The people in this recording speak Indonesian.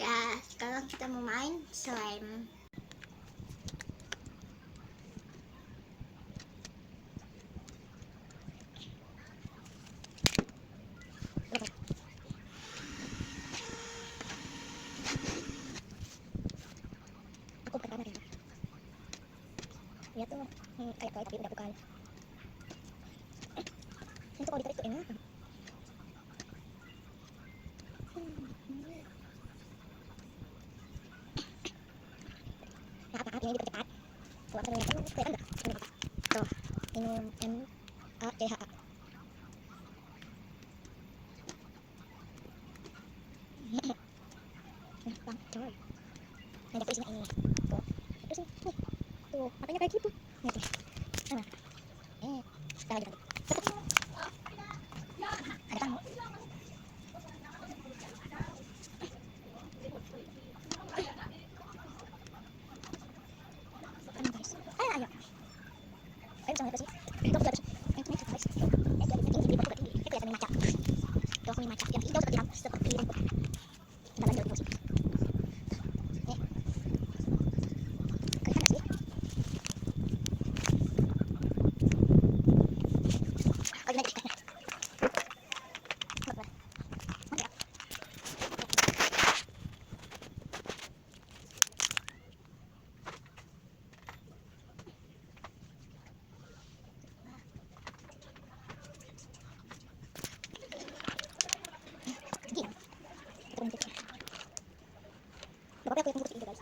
Ya, sekarang kita mau main slime. Aku bukan karena ya tuh kayak tapi udah bukan. Itu kalau ditarik tuh enak. Nah, apa ini dipercepat. Kalau aku ngeliatnya kelihatan nggak ini apa? Tuh, minum MACHA. Nah, bang, coy. Nah, jadi isinya ini. Tuh, terus nih, tuh, matanya kayak gitu. Lihat nih. Nah, kita lagi lagi. Ada tamu. Kan guys. Ayo. Ayo bisa ngeliat sih. Tuh, aku sih. Ini guys. Jadi tinggi, batu tinggi. Kelihatan maca. Tuh, aku maca. Yang hijau seperti rumput. Kita lanjut terus. Kelihatan nggak sih? Lagi naik. Gini. Kita lanjut. Bapak aku yang ngurus ini guys.